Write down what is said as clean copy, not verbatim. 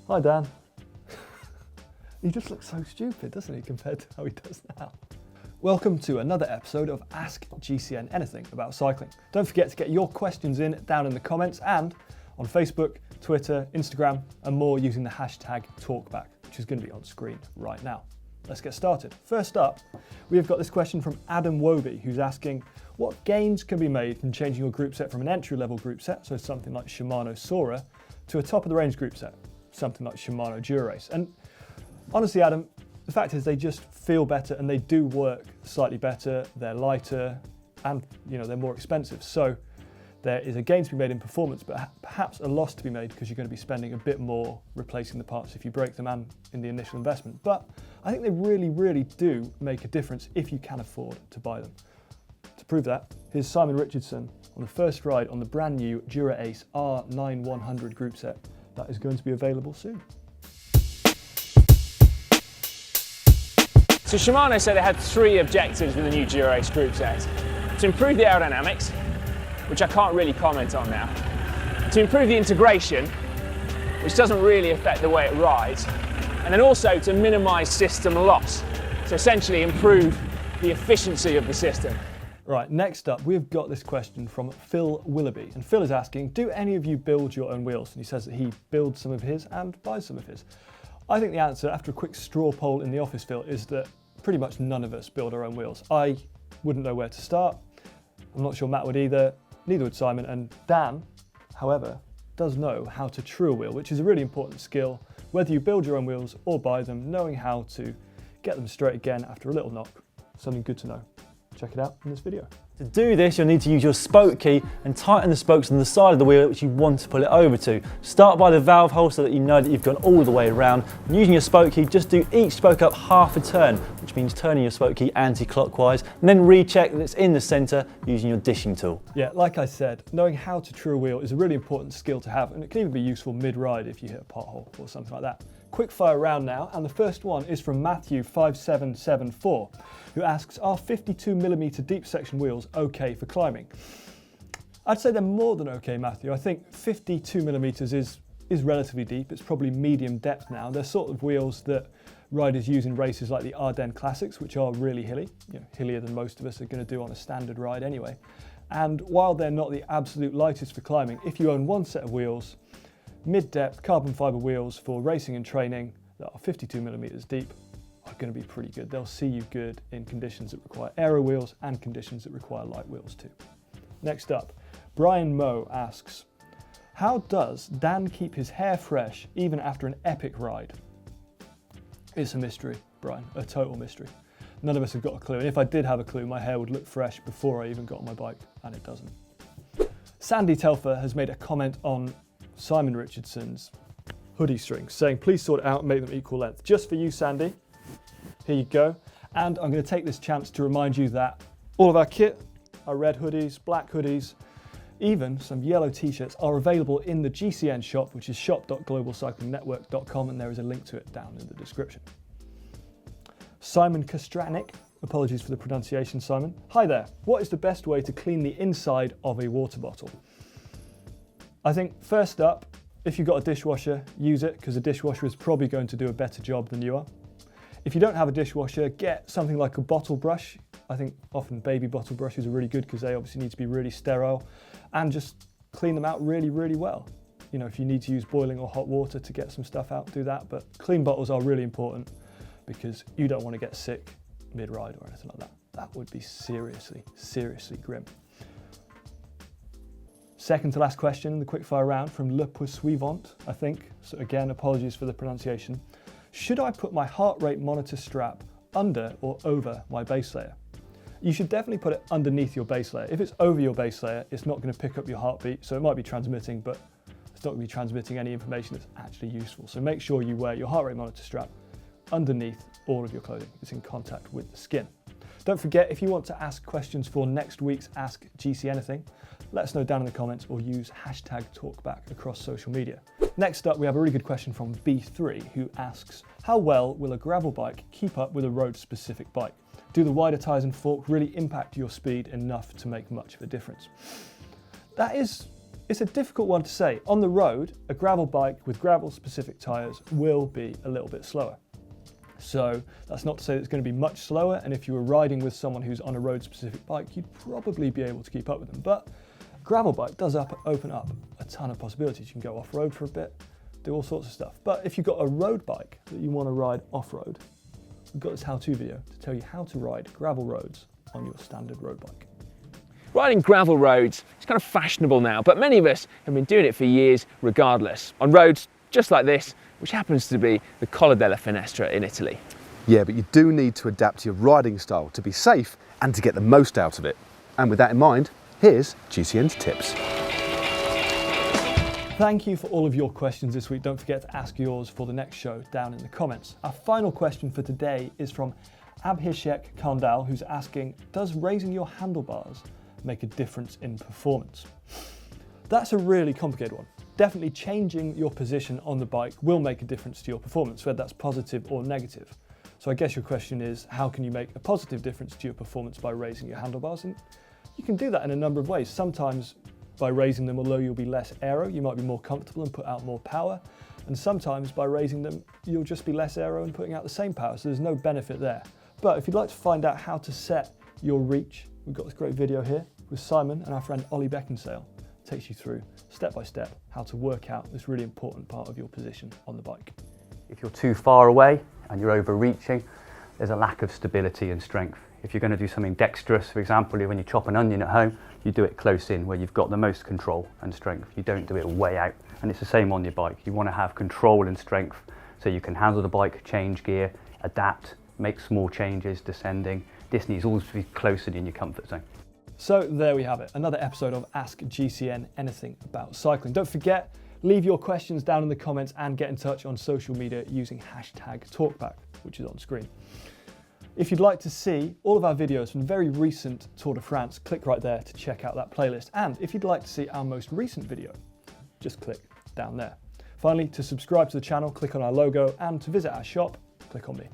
Hi Dan. He just looks so stupid, doesn't he, compared to how he does now. Welcome to another episode of Ask GCN Anything about cycling. Don't forget to get your questions in down in the comments and on Facebook, Twitter, Instagram and more using the hashtag TalkBack, which is going to be on screen right now. Let's get started. First up, we have got this question from Adam Woby, who's asking, what gains can be made from changing your group set from an entry-level group set, so something like Shimano Sora, to a top-of-the-range group set, something like Shimano Dura-Race? And honestly, Adam, the fact is they just feel better and they do work slightly better, they're lighter, and they're more expensive. So there is a gain to be made in performance, but perhaps a loss to be made because you're going to be spending a bit more replacing the parts if you break them and in the initial investment. But I think they really, really do make a difference if you can afford to buy them. To prove that, here's Simon Richardson on the first ride on the brand new Dura Ace R9100 group set that is going to be available soon. So Shimano said they had three objectives with the new Dura Ace group set. To improve the aerodynamics, which I can't really comment on now. To improve the integration, which doesn't really affect the way it rides. And then also to minimise system loss. So essentially improve the efficiency of the system. Right, next up, we've got this question from Phil Willoughby. And Phil is asking, do any of you build your own wheels? And he says that he builds some of his and buys some of his. I think the answer, after a quick straw poll in the office, Phil, is that pretty much none of us build our own wheels. I wouldn't know where to start. I'm not sure Matt would either, neither would Simon. And Dan, however, does know how to true a wheel, which is a really important skill. Whether you build your own wheels or buy them, knowing how to get them straight again after a little knock, something good to know. Check it out in this video. To do this, you'll need to use your spoke key and tighten the spokes on the side of the wheel which you want to pull it over to. Start by the valve hole so that you know that you've gone all the way around. And using your spoke key, just do each spoke up half a turn, which means turning your spoke key anti-clockwise, and then recheck that it's in the center using your dishing tool. Yeah, like I said, knowing how to true a wheel is a really important skill to have, and it can even be useful mid-ride if you hit a pothole or something like that. Quick fire round now, and the first one is from Matthew5774, who asks, are 52mm deep section wheels okay for climbing? I'd say they're more than okay, Matthew. I think 52mm is relatively deep. It's probably medium depth now. They're sort of wheels that riders use in races like the Ardennes Classics, which are really hilly, hillier than most of us are going to do on a standard ride anyway. And while they're not the absolute lightest for climbing, if you own one set of wheels, mid-depth carbon fibre wheels for racing and training that are 52mm deep are going to be pretty good. They'll see you good in conditions that require aero wheels and conditions that require light wheels too. Next up, Brian Moe asks, how does Dan keep his hair fresh even after an epic ride? It's a mystery, Brian, a total mystery. None of us have got a clue, and if I did have a clue, my hair would look fresh before I even got on my bike, and it doesn't. Sandy Telfer has made a comment on Simon Richardson's hoodie strings, saying please sort it out and make them equal length. Just for you, Sandy, here you go. And I'm going to take this chance to remind you that all of our kit, our red hoodies, black hoodies, even some yellow t-shirts are available in the GCN shop, which is shop.globalcyclingnetwork.com, and there is a link to it down in the description. Simon Kostranik, apologies for the pronunciation, Simon. Hi there, what is the best way to clean the inside of a water bottle? I think first up, if you've got a dishwasher, use it because the dishwasher is probably going to do a better job than you are. If you don't have a dishwasher, get something like a bottle brush. I think often baby bottle brushes are really good because they obviously need to be really sterile, and just clean them out really, really well. If you need to use boiling or hot water to get some stuff out, do that. But clean bottles are really important because you don't want to get sick mid-ride or anything like that. That would be seriously, seriously grim. Second to last question in the quickfire round from Le Poursuivant, I think. So again, apologies for the pronunciation. Should I put my heart rate monitor strap under or over my base layer? You should definitely put it underneath your base layer. If it's over your base layer, it's not going to pick up your heartbeat. So it might be transmitting, but it's not going to be transmitting any information that's actually useful. So make sure you wear your heart rate monitor strap underneath all of your clothing. It's in contact with the skin. Don't forget, if you want to ask questions for next week's Ask GC Anything, let us know down in the comments or use hashtag TalkBack across social media. Next up, we have a really good question from B3, who asks, how well will a gravel bike keep up with a road-specific bike? Do the wider tyres and fork really impact your speed enough to make much of a difference? That is It's a difficult one to say. On the road, a gravel bike with gravel-specific tyres will be a little bit slower. So that's not to say it's going to be much slower, and if you were riding with someone who's on a road-specific bike, you'd probably be able to keep up with them. But a gravel bike does open up a ton of possibilities. You can go off-road for a bit, do all sorts of stuff. But if you've got a road bike that you want to ride off-road, we've got this how-to video to tell you how to ride gravel roads on your standard road bike. Riding gravel roads is kind of fashionable now, but many of us have been doing it for years regardless, on roads just like this, which happens to be the Colle della Finestra in Italy. Yeah, but you do need to adapt your riding style to be safe and to get the most out of it. And with that in mind, here's GCN's tips. Thank you for all of your questions this week. Don't forget to ask yours for the next show down in the comments. Our final question for today is from Abhishek Kandal, who's asking, does raising your handlebars make a difference in performance? That's a really complicated one. Definitely changing your position on the bike will make a difference to your performance, whether that's positive or negative. So I guess your question is, how can you make a positive difference to your performance by raising your handlebars? And you can do that in a number of ways. Sometimes by raising them, although you'll be less aero, you might be more comfortable and put out more power. And sometimes by raising them, you'll just be less aero and putting out the same power. So there's no benefit there. But if you'd like to find out how to set your reach, we've got this great video here with Simon and our friend Ollie Beckinsale. Takes you through step by step how to work out this really important part of your position on the bike. If you're too far away and you're overreaching, there's a lack of stability and strength. If you're going to do something dexterous, for example, when you chop an onion at home, you do it close in where you've got the most control and strength. You don't do it way out. And it's the same on your bike. You want to have control and strength so you can handle the bike, change gear, adapt, make small changes, descending. This needs always to be closer in your comfort zone. So there we have it, another episode of Ask GCN Anything About Cycling. Don't forget, leave your questions down in the comments and get in touch on social media using #TalkBack, which is on screen. If you'd like to see all of our videos from the very recent Tour de France, click right there to check out that playlist. And if you'd like to see our most recent video, just click down there. Finally, to subscribe to the channel, click on our logo, and to visit our shop, click on me.